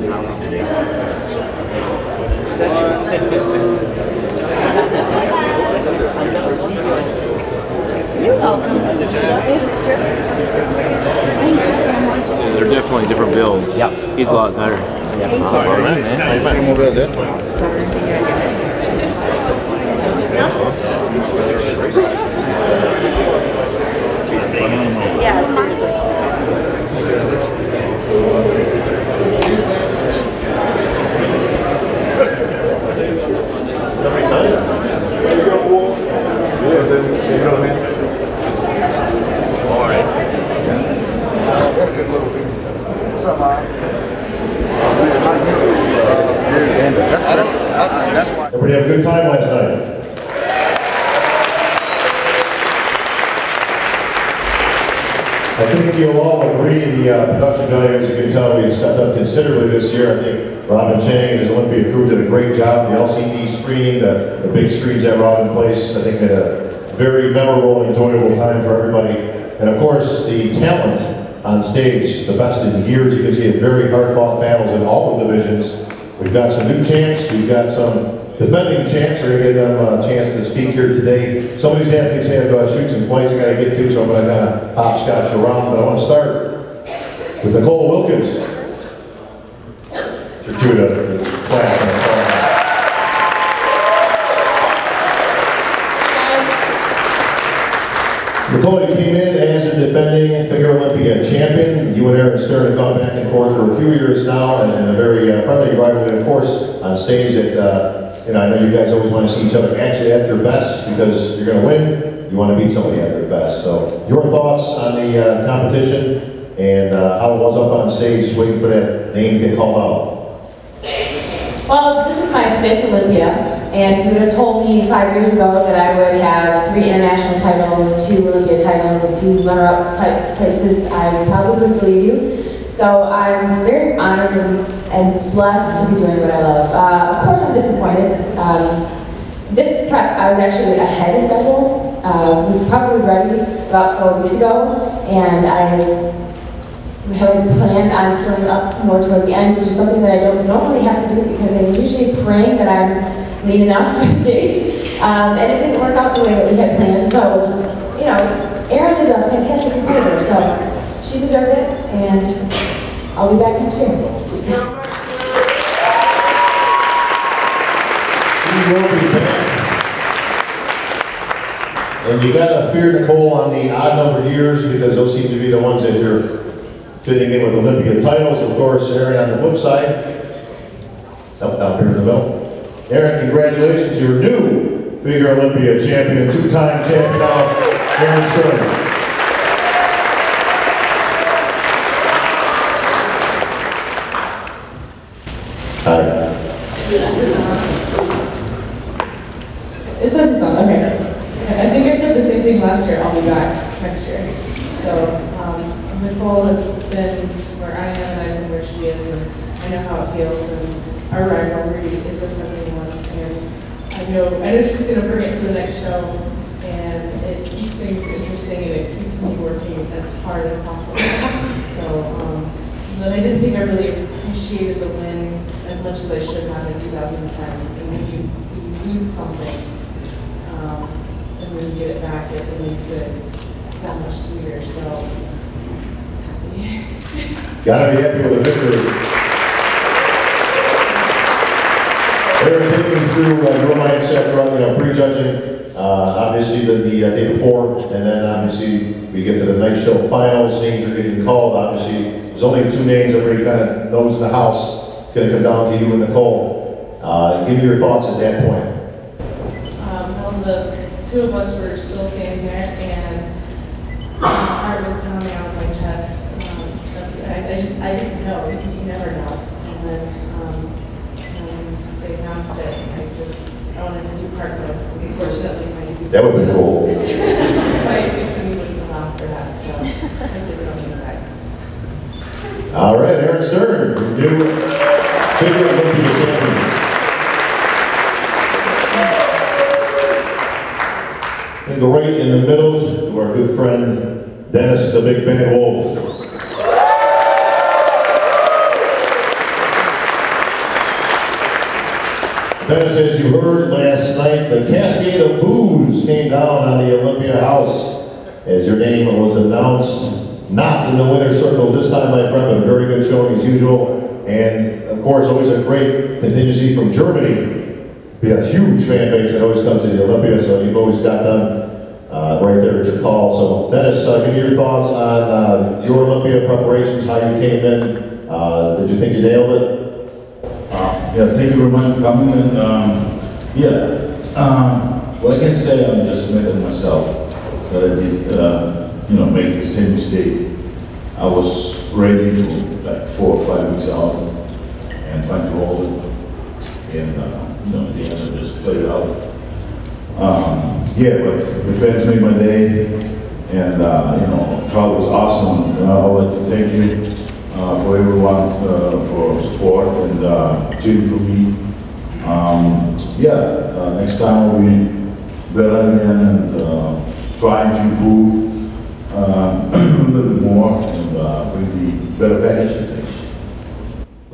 You're welcome. They're definitely different builds. Yep. He's a lot better. Yep. All right, man. Come over there. Yeah, seriously. That's why. Everybody have a good time last night. I think you'll all agree the production value, as you can tell, we stepped up considerably this year. I think Robin Chang and his Olympia crew did a great job. The LCD screening, the big screens that were out in place, I think made a very memorable and enjoyable time for everybody. And of course, the talent on stage, the best in years. You can see very hard-fought battles in all the divisions. We've got some new champs, we've got some defending champs. We're going to give them a chance to speak here today. Some of these athletes have shoots and fights I got to get to, so I'm going to kind of hopscotch around. But I want to start with Nicole Wilkins. Your cue to clap. Nicole, you came in as a defending Figure Olympia champion. You and Erin Stern have gone back and forth for a few years now, and a very friendly rivalry, of course, on stage that, I know you guys always want to see each other actually at your best, because if you're going to win, you want to beat somebody at their best. So, your thoughts on the competition and how it was up on stage, waiting for that name to get called out? Well, this is my 5th Olympia, and if you would have told me 5 years ago that I would have 3 international titles, 2 Olympia titles, and 2 runner-up type places, I probably wouldn't believe you. So I'm very honored and blessed to be doing what I love. Of course I'm disappointed. This prep, I was actually ahead of schedule. Was probably ready about 4 weeks ago, and I had planned on filling up more toward the end, which is something that I don't normally have to do because I'm usually praying that I'm lean enough for the stage. And it didn't work out the way that we had planned. So, Erin is a fantastic competitor, so she deserved it, and I'll be back next year. You will be back. And you gotta fear Nicole on the odd numbered years, because those seem to be the ones that you're fitting in with Olympia titles. Of course, Erin on the flip side, down here in the middle. Erin, congratulations, your new Figure Olympia champion, 2-time champion now, Erin Stern. Hi. It says it's on, okay. I think I said the same thing last year, I'll be back next year. So, Nicole has been where I am, and I've been where she is, and I know how it feels, and our rivalry is a friendly one, and I know she's going to bring it to the next show, and it keeps things interesting, and it keeps me working as hard as possible. So, but I didn't think I really appreciated the win as much as I should have in 2010, and when you lose something, and when you get it back, it makes it that much sweeter, so. Gotta be happy with the victory. Erin, take me through your mindset throughout, prejudging, obviously the day before, and then obviously we get to the night show finals, names are getting called. Obviously, there's only 2 names everybody kind of knows in the house. It's going to come down to you and Nicole. Give me your thoughts at that point. Well, the 2 of us were still standing there, and my heart was pounding out of my chest. I didn't know. You never know. And then when they announced it, I wanted to do cartwheels. Unfortunately, that would have been cool. I think we wouldn't allow for that, so I did it on the back. All right, Erin Stern, new Figure Olympia champion. And go right in the middle to our good friend Dennis the Big Bad Wolf. Dennis, as you heard last night, the cascade of boos came down on the Olympia house as your name was announced. Not in the winner's circle this time, my friend, but a very good showing as usual. And of course, always a great contingency from Germany. Be a huge fan base that always comes to the Olympia, so you've always got them right there at your call. So Dennis, give me your thoughts on your Olympia preparations, how you came in. Did you think you nailed it? Yeah, thank you very much for coming. And what I can say, I'm just mad at myself that I did, make the same mistake. I was ready for like 4 or 5 weeks out and trying to hold it. And, at the end I just played it out. But the fans made my day. And, the crowd was awesome. And I would like to thank you. For everyone for support and cheering for me. Next time I'll be better again and trying to improve a little bit more and bring the better package to finish.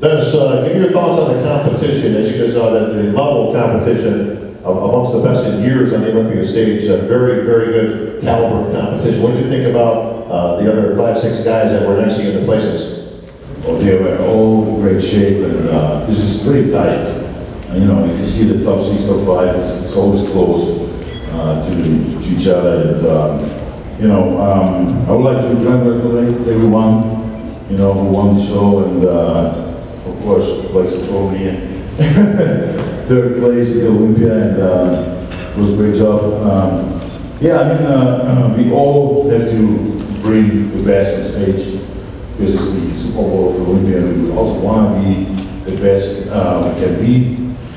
Dennis, give me your thoughts on the competition. As you guys know, the level of competition amongst the best in years on the Olympia stage. Very, very good caliber of competition. What did you think about the other 5, 6 guys that were next to you in the places? Oh, they were all in great shape, and this is very tight. And, if you see the top 6, top 5, it's always close to each other. And I would like to congratulate everyone, who won the show, and of course, Flex told me in 3rd place at the Olympia, and it was a great job. We all have to bring the best on stage. Because it's the Super Bowl of Olympia, and we also want to be the best we can be.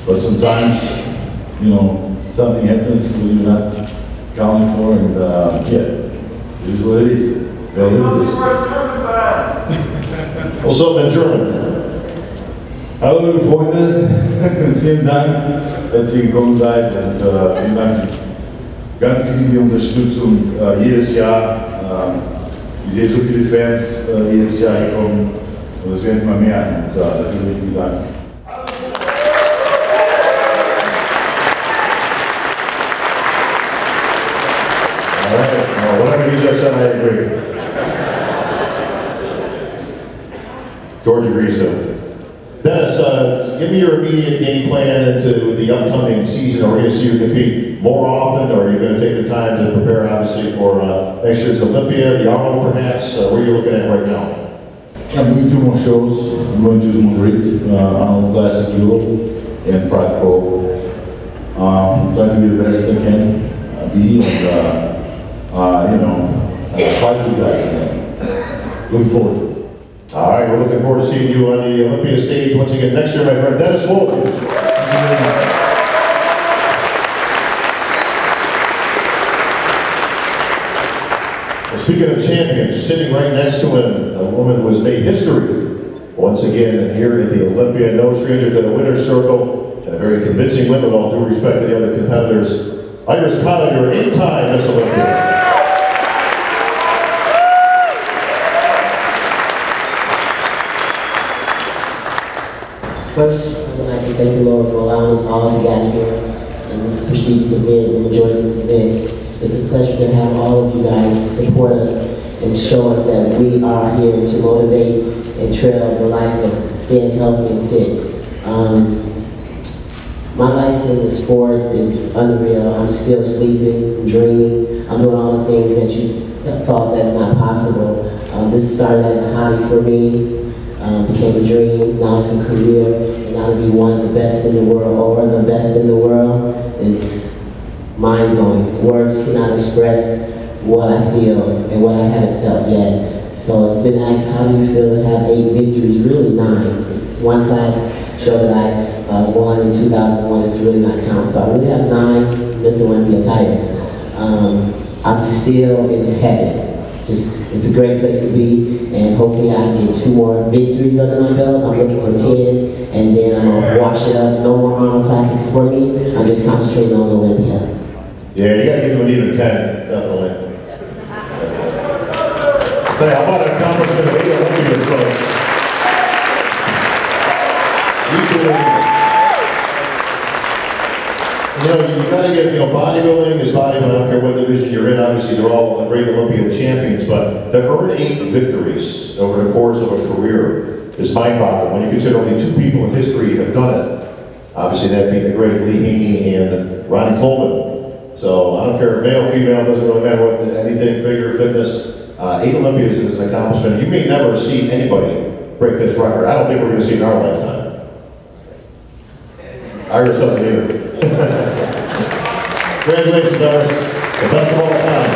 But sometimes, something happens that you're not counting for, and it is what it is. What's up in German? Hallo liebe Freunde, vielen Dank, dass ihr gekommen seid, und vielen Dank für die ganz riesige Unterstützung jedes Jahr. Ich sehe so viele Fans jedes Jahr hier kommen, und es werden immer mehr, und dafür will ich mich bedanken. All right, well, whatever you just said, I agree. George agrees too. Dennis, give me your immediate game plan into the upcoming season. Are we going to see you compete more often, or are you going to take the time to prepare, obviously, for next year's Olympia, the Arnold perhaps? Where are you looking at right now? I'm doing 2 more shows. I'm going to Madrid, Arnold Classic Europe, and Prague Pro. I'm trying to be the best I can be, and fight with you guys again. Looking forward to it. All right, we're looking forward to seeing you on the Olympia stage once again next year, my friend Dennis Wilkins. Well, speaking of champions, sitting right next to him, a woman who has made history once again here at the Olympia, no stranger to the winner's circle, and a very convincing win with all due respect to the other competitors. Iris Collier, 8-time Miss Olympia. First, I would like to thank the Lord for allowing us all to gather here in this prestigious event and enjoy this event. It's a pleasure to have all of you guys support us and show us that we are here to motivate and trail the life of staying healthy and fit. My life in the sport is unreal. I'm still sleeping, dreaming. I'm doing all the things that you thought that's not possible. This started as a hobby for me. Became a dream, now it's a career, and now to be one of the best in the world, or the best in the world, is mind-blowing. Words cannot express what I feel and what I haven't felt yet. So it's been asked, how do you feel to have 8 victories? Really 9. It's one class show that I won in 2001, it's really not count. So I really have 9 Miss Olympia titles. I'm still in heaven. It's a great place to be, and hopefully I can get 2 more victories under my belt. I'm looking for 10, and then I'm gonna wash it up. No more Arnold Classics for me. I'm just concentrating on Olympia. Yeah, you gotta get to an even 10, definitely. Hey, how about an accomplishment of 8 Olympians, folks? You know, you gotta give, bodybuilding is bodybuilding, I don't care what division you're in, obviously they're all great Olympian champions, but to earn 8 victories over the course of a career is mind-boggling. When you consider only 2 people in history have done it, obviously that being the great Lee Haney and Ronnie Coleman. So I don't care, male, female, doesn't really matter what, anything, figure, fitness. 8 Olympias is an accomplishment. You may never see anybody break this record. I don't think we're going to see it in our lifetime. Iris doesn't either. Congratulations, Iris. The best of all time.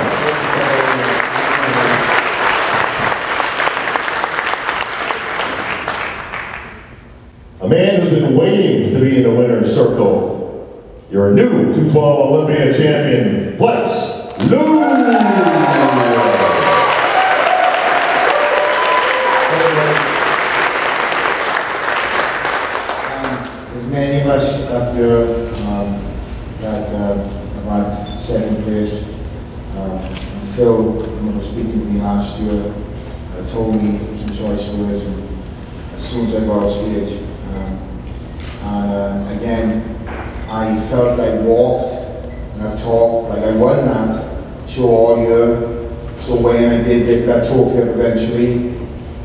A man who's been waiting to be in the winner's circle. You're a new 212 Olympia champion, Flex Lou. There's many of us up here that about second place. Phil, when was speaking to me last year, told me some choice words, and as soon as I got off stage, again, I felt I walked and I've talked like I won that show all year. So when I did get that trophy up eventually,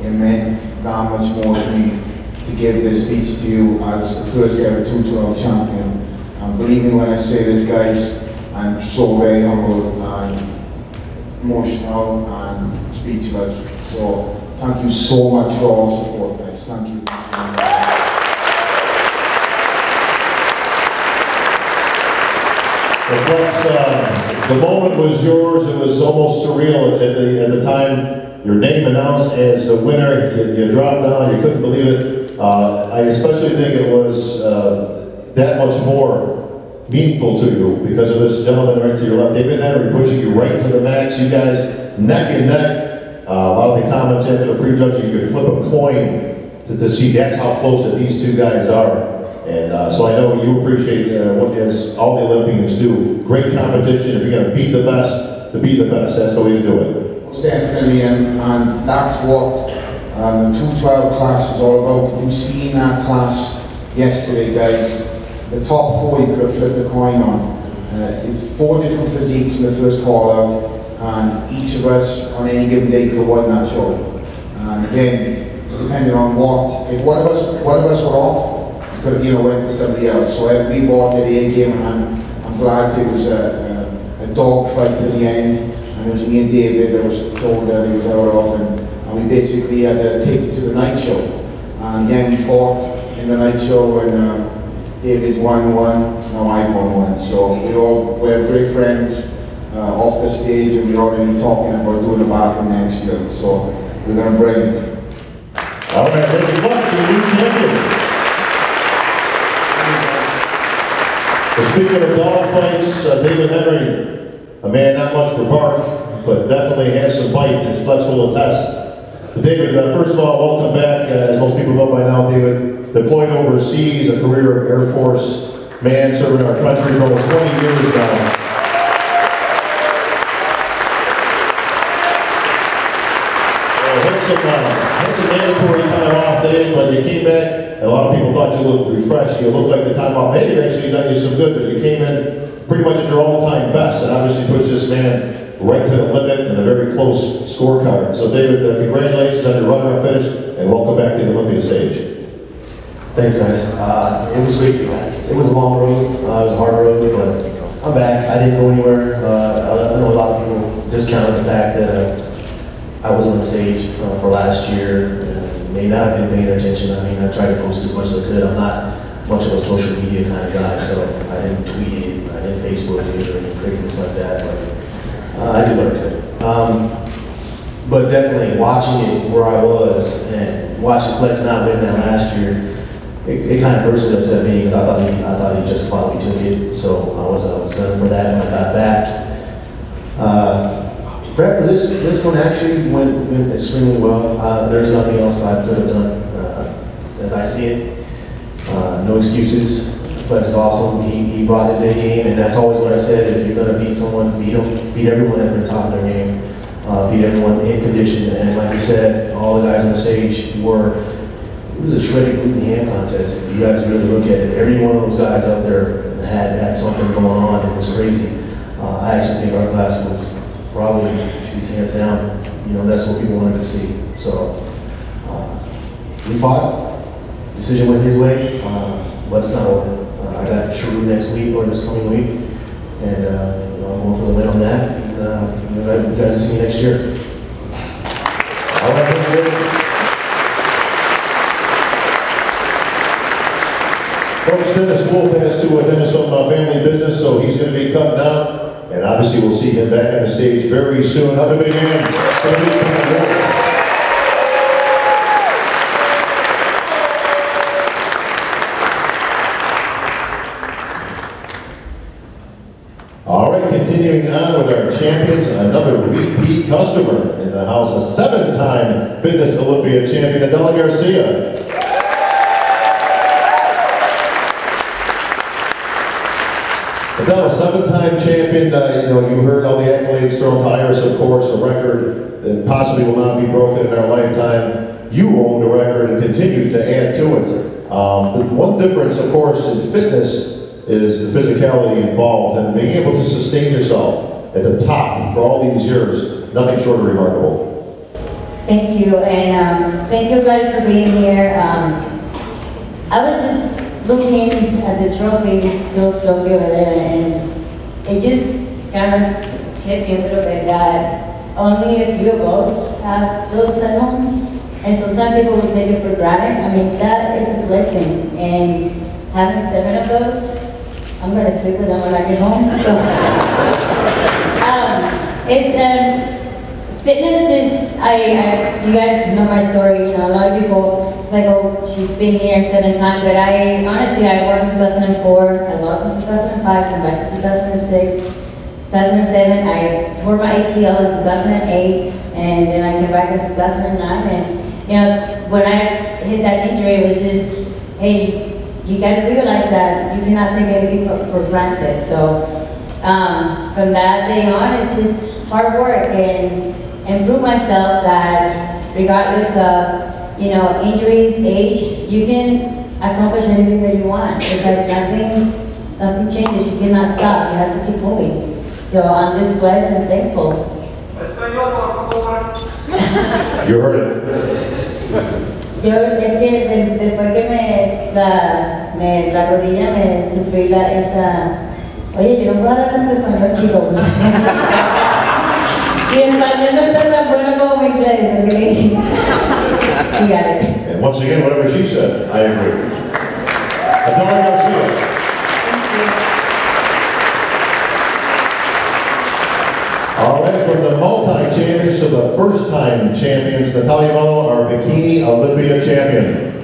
it meant that much more to me to give this speech to you as the first ever 212 champion. And believe me when I say this, guys, I'm so very humbled and emotional and speechless. So thank you so much for all the support, guys. Thank you. Well, Flex, the moment was yours. It was almost surreal at the time. Your name announced as the winner. You dropped down. You couldn't believe it. I especially think it was that much more meaningful to you because of this gentleman right to your left, David Henry, pushing you right to the max. You guys neck and neck. A lot of the comments after the prejudging, you could flip a coin to see that's how close that these 2 guys are. And so I know you appreciate what as all the Olympians do. Great competition. If you're going to beat the best, to be the best. That's the way to do it. Most definitely, and that's what the 212 class is all about. If you've seen that class yesterday, guys, the top 4 you could have flipped the coin on. It's 4 different physiques in the first call out, and each of us on any given day could have won that show. And again, depending on what, if one of us were off, we could have went to somebody else. So we bought the A game, and I'm glad it was a dog fight to the end. And it was me and David that was told that he was out off, and we basically had to take it to the night show. And again, we fought in the night show, and David's won 1, now I won 1. So we're great friends off the stage, and we're already talking about doing a battle next year. So we're going to bring it. All right, thank you much. You're the new champion. Well, speaking of dog fights, David Henry, a man not much for bark, but definitely has some bite, as Flex will attest. But David, first of all, welcome back. As most people know by now, David deployed overseas, a career Air Force man serving our country for almost 20 years now. Had some mandatory time off days, but you came back, and a lot of people thought you looked refreshed. You looked like the time off may have actually done you some good, but you came in pretty much at your all-time best, and obviously pushed this man right to the limit in a very close scorecard. So David, congratulations on your runner-up finish, and welcome back to the Olympia stage. Thanks, guys. It was sweet. It was a long road. It was a hard road, but I'm back. I didn't go anywhere. I know a lot of people discounted the fact that I was on stage for last year and may not have been paying attention. I mean, I tried to post as much as I could. I'm not much of a social media kind of guy, so I didn't tweet it, I didn't Facebook it, or any craziness like that, but I did what I could. But definitely watching it where I was and watching Flex not win that last year, it kind of personally upset me because I thought he just probably took it. So I was done for that when I got back. Prep for this one actually went extremely well. There's nothing else I could have done as I see it. No excuses. Flex is awesome. He brought his A game, and that's always what I said. If you're going to beat someone, beat them. Beat everyone at their top of their game. Beat everyone in condition. And like I said, all the guys on the stage it was a shredded gluten ham contest. If you guys really look at it, every one of those guys out there had something going on. It was crazy. I actually think our class was probably, she's hands down, you know, that's what people wanted to see. So we fought. Decision went his way, but it's not over. I got Shrew next week or this coming week, and you know, I'm going for the win on that. And you guys will see me next year. All right, Coach Dennis Wolf has to attend some family business, so he's going to be cutting out. And obviously we'll see him back on the stage very soon. Other big hand. All right, continuing on with our champions, another repeat customer in the house, a 7-time Fitness Olympia champion, Adela Garcia. Adela, 7-time champion, you know, you heard all the accolades thrown higher, of course, a record that possibly will not be broken in our lifetime. You own the record and continue to add to it. The one difference, of course, in fitness is the physicality involved, and being able to sustain yourself at the top for all these years, nothing short of remarkable. Thank you, and thank you everybody for being here. I was just looking at the trophy, Bill's trophy over there, and it just kind of hit me a little bit that only a few of us have those at home, and sometimes people will take it for granted. I mean, that is a blessing, and having 7 of those, I'm going to sleep with them when I get home. So, fitness is, you guys know my story, you know, a lot of people, it's like, oh, she's been here 7 times, but honestly, I won in 2004, I lost in 2005, came back in 2006, 2007, I tore my ACL in 2008, and then I came back in 2009, and, you know, when I hit that injury, it was just, hey, you got to realize that you cannot take anything for granted. So from that day on, it's just hard work and prove myself that regardless of, you know, injuries, age, you can accomplish anything that you want. It's like nothing changes. You cannot stop. You have to keep moving. So I'm just blessed and thankful. You heard it. Yo, es que después que la rodilla me sufrí esa... Oye, yo no puedo hablar tanto español, chico. Mi español no está tan bueno como mi inglés, ¿ok? You got it. And once again, whatever she said, I agree. Adela Garcia. All right, from the multi-champions to the first-time champions, Nathalia Melo, our Bikini Olympia champion.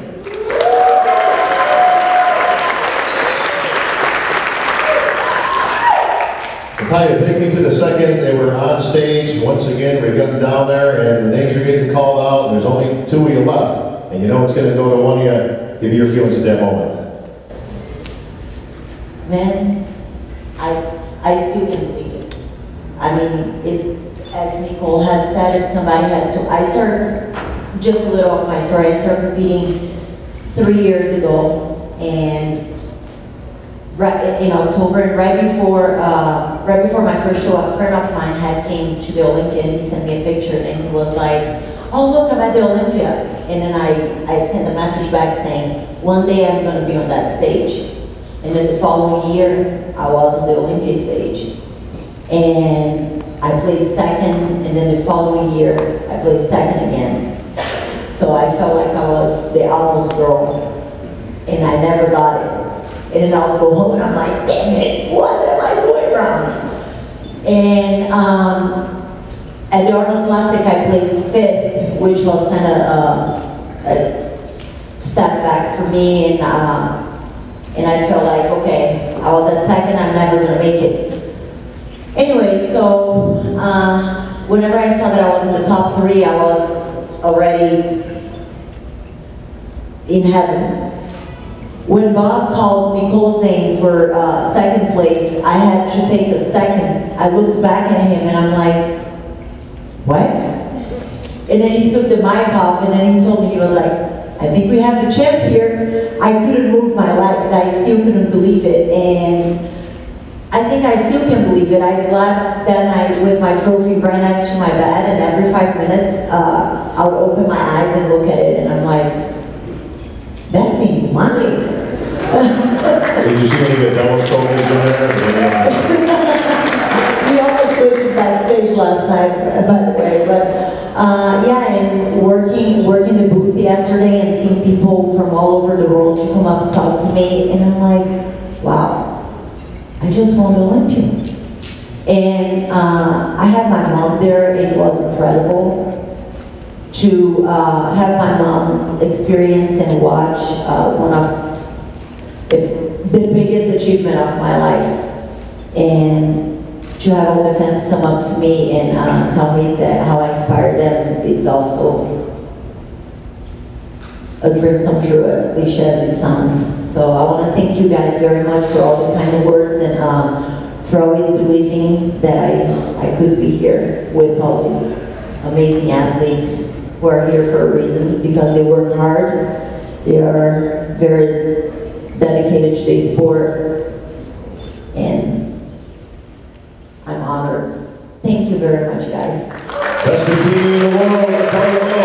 Nathalia, take me to the second. They were on stage. Once again, we're getting down there, and the names are getting called out, and there's only 2 of you left. And you know it's going to go to one of you. Give me your feelings at that moment. Man, I still can't believe it. I mean, as Nicole had said, if somebody had to, I started, just a little of my story, I started competing 3 years ago, and in October, and right before my first show, a friend of mine had came to the Olympia, and he sent me a picture, and he was like, oh look, I'm at the Olympia. And then I sent a message back saying, one day I'm going to be on that stage. And then the following year, I was on the Olympia stage. And I placed second, and then the following year, I placed second again. So I felt like I was the almost girl, and I never got it. And then I'll go home and I'm like, damn it, what am I doing wrong? And at the Arnold Classic, I placed 5th, which was kind of a step back for me, and I felt like, okay, I was at second, I'm never gonna make it. Anyway, so whenever I saw that I was in the top 3, I was already in heaven. When Bob called Nicole's name for second place, I had to take the second. I looked back at him and I'm like, what? And then he took the mic off and then he told me, he was like, I think we have the champ here. I couldn't move my legs. I still still couldn't believe it, and I think I still can believe it. I slept that night with my trophy right next to my bed, and every 5 minutes, I would open my eyes and look at it, and I'm like, that thing's mine. Did you see any of the Adela trophies in there? We almost switched backstage last night, by the way, but yeah, and working the booth yesterday and seeing people from all over the world to come up and talk to me, and I'm like, wow, I just won the Olympia. And I had my mom there. It was incredible to have my mom experience and watch one of the biggest achievement of my life, and to have all the fans come up to me and tell me that how I inspired them. It's also a dream come true, as cliche as it sounds. So I want to thank you guys very much for all the kind words and for always believing that I could be here with all these amazing athletes who are here for a reason, because they work hard. They are very dedicated to their sport, and I'm honored. Thank you very much, guys. Best bikini in the world, Nathalia.